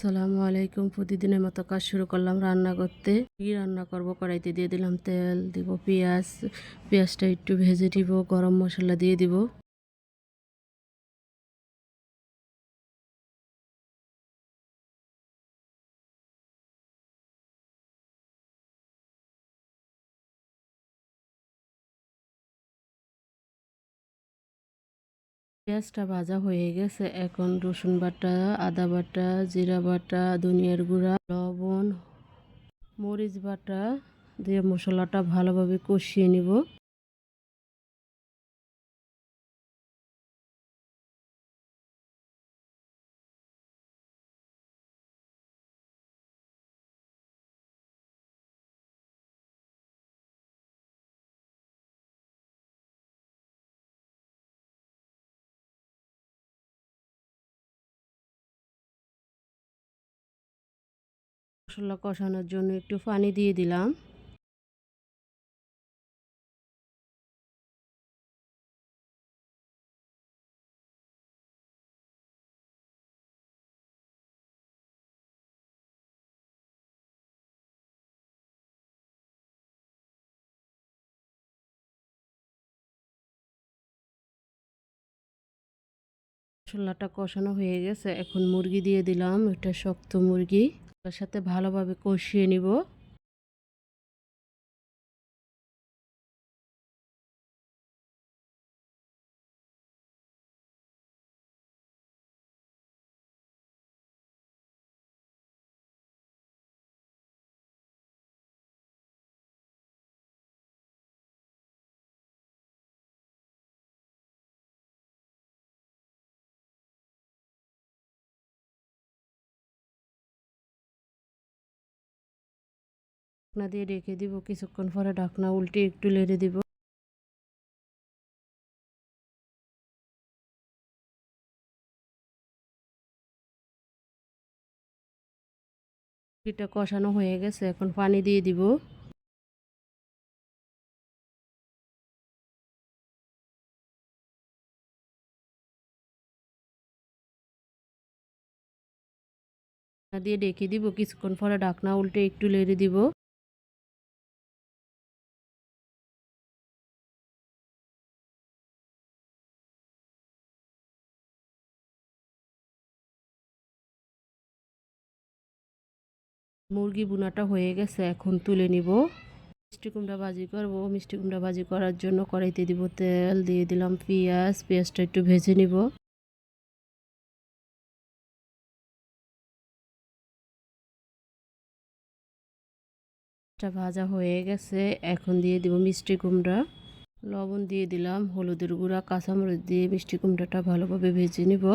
আসসালামু আলাইকুম। প্রতিদিনের মতো কাজ শুরু করলাম রান্না করতে। কি রান্না করব, কড়াইতে দিয়ে দিলাম তেল, দিব পেঁয়াজ। পেঁয়াজটা একটু ভেজে দিব, গরম মশলা দিয়ে দিব। পেঁয়াজটা ভাজা হয়ে গেছে, এখন রসুন বাটা, আদা বাটা, জিরা বাটা, ধনিয়ার গুঁড়া, লবণ, মরিচ বাটা দিয়ে মশলাটা ভালোভাবে কষিয়ে নিব। মশলা কষানোর জন্য একটু পানি দিয়ে দিলাম। মশলাটা কষানো হয়ে গেছে, এখন মুরগি দিয়ে দিলাম। এটা শক্ত মুরগি, তার সাথে ভালোভাবে কষিয়ে নিব। ঢাকনা দিয়ে রেখে দিব, কিছুক্ষণ পরে ঢাকনা উল্টে একটু নেড়ে দিব। এটা কষানো হয়ে গেছে, এখন পানি দিয়ে দিব। ঢাকনা দিয়ে ঢেকে দিব, কিছুক্ষণ পরে ঢাকনা উল্টে একটু নেড়ে দিব। মুরগি ভুনাটা হয়ে গেছে, এখন তুলে নিব। মিষ্টি কুমড়া ভাজি করব। মিষ্টি কুমড়া ভাজি করার জন্য কড়াইতে দিব তেল, দিয়ে দিলাম পেঁয়াজ। পেঁয়াজটা একটু ভেজে নিব। ভাজা হয়ে গেছে, এখন দিয়ে দিব মিষ্টি কুমড়া। লবণ দিয়ে দিলাম, হলুদের গুঁড়া, কাঁচামরিচ দিয়ে মিষ্টি কুমড়াটা ভালোভাবে ভেজে নিব।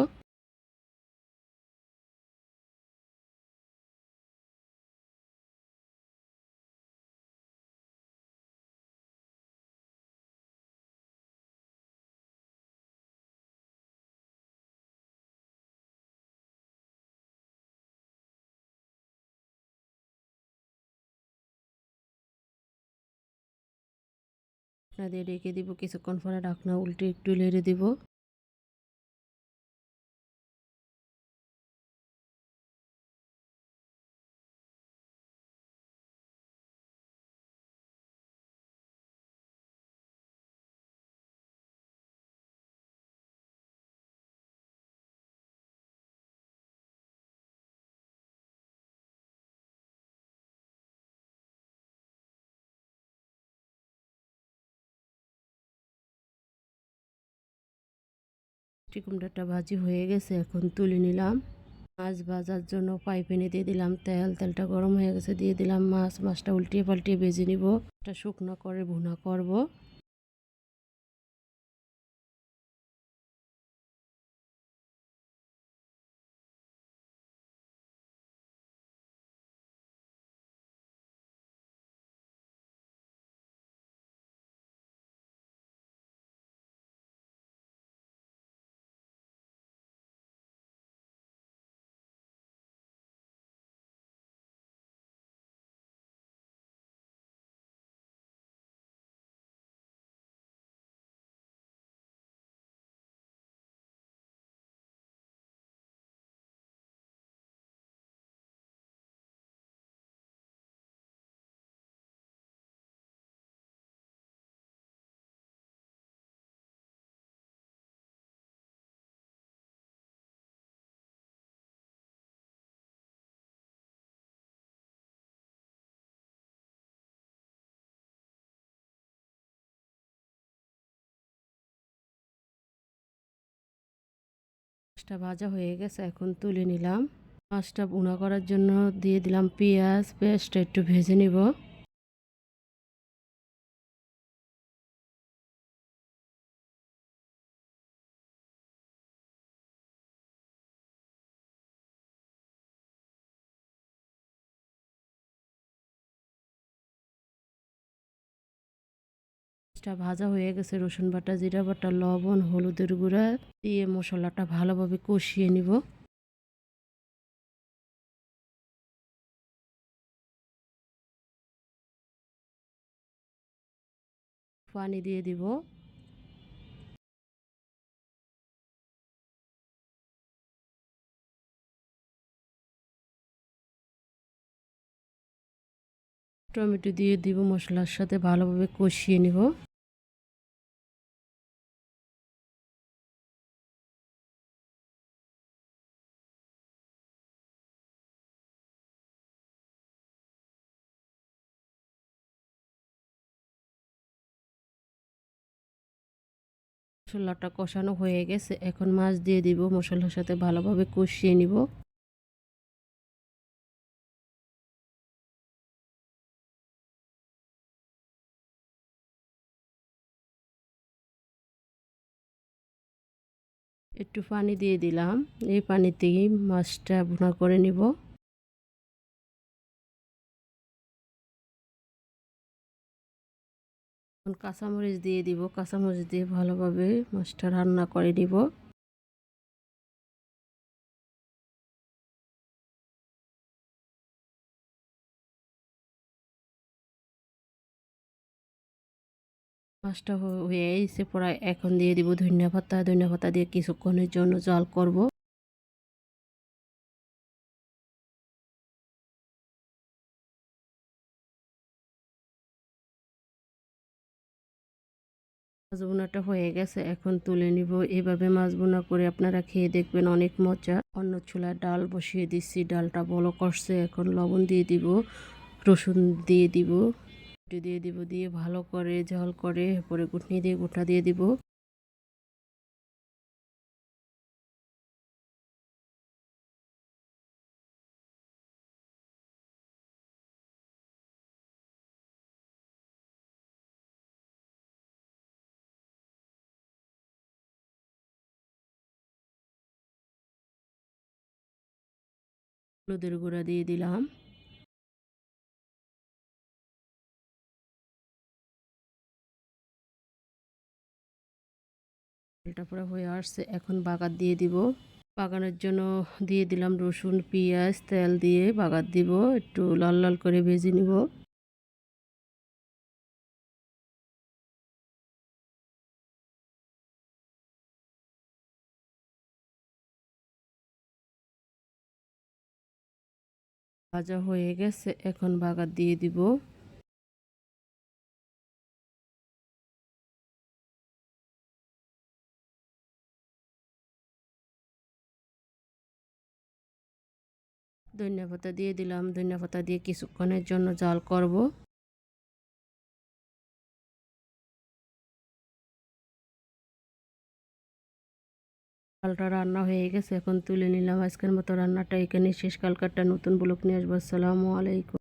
ঢাকনা দিয়ে রেখে দিব, কিছুক্ষণ পরে ঢাকনা উল্টে একটু নেড়ে দিব। মিষ্টি কুমড়াটা ভাজি হয়ে গেছে, এখন তুলে নিলাম। মাছ ভাজার জন্য ফ্রাই প্যানে দিয়ে দিলাম তেল। তেলটা গরম হয়ে গেছে, দিয়ে দিলাম মাছ। মাছটা উল্টিয়ে পাল্টিয়ে ভেজে নিব। এটা শুকনো করে ভুনা করব। মাছটা ভাজা হয়ে গেছে, এখন তুলে নিলাম। মাছটা ভুনা করার জন্য দিয়ে দিলাম পেঁয়াজ। পেঁয়াজটা একটু ভেজে নিব। মাছটা ভাজা হয়ে গেছে, রসুন বাটা, জিরা বাটা, লবণ, হলুদের গুঁড়া দিয়ে মশলাটা ভালোভাবে কষিয়ে নিব। পানি দিয়ে দিব। টমেটো দিয়ে দিব, মশলার সাথে ভালোভাবে কষিয়ে নিব। মশলাটা কষানো হয়ে গেছে, এখন মাছ দিয়ে দিব, মশলার সাথে ভালোভাবে কষিয়ে নিব। একটু পানি দিয়ে দিলাম, এই পানিতেই মাছটা ভুনা করে নিব। কাঁচামরিচ দিয়ে দিব, কাঁচামরিচ দিয়ে ভালোভাবে মাছটা রান্না করে নিব। মাছটা হয়ে এসে পড়ায়, এখন দিয়ে দিব ধনিয়া পাতা। ধনিয়া পাতা দিয়ে কিছুক্ষণের জন্য জাল করব। মাছ বোনাটা হয়ে গেছে, এখন তুলে নিব। এভাবে মাছ বোনা করে আপনারা খেয়ে দেখবেন, অনেক মজা। অন্য চুলায় ডাল বসিয়ে দিচ্ছি, ডালটা বলক আসছে, এখন লবণ দিয়ে দিব, রসুন দিয়ে দিব, দিয়ে ভালো করে ঝাল করে পরে ঘুটনি দিয়ে গোটা দিয়ে দিব। হলুদের গুঁড়া দিয়ে দিলাম। ডালটা পুরো হয়ে আসছে, এখন বাগার দিয়ে দিব। বাগানোর জন্য দিয়ে দিলাম রসুন, পেঁয়াজ, তেল দিয়ে বাগার দিব, একটু লাল লাল করে ভেজে নিব। ভাজা হয়ে গেছে, এখন বাগার দিয়ে দিব। ধনিয়া পাতা দিয়ে দিলাম, ধনিয়া পাতা দিয়ে কিছুক্ষণের জন্য জাল করব। ডালটা রান্না হয়ে গেছে, এখন তুলে নিলাম। আজকের মতো রান্নাটা এখানে শেষ। কালকাটা নতুন ব্লগ নিয়ে আসবো। আসসালামু আলাইকুম।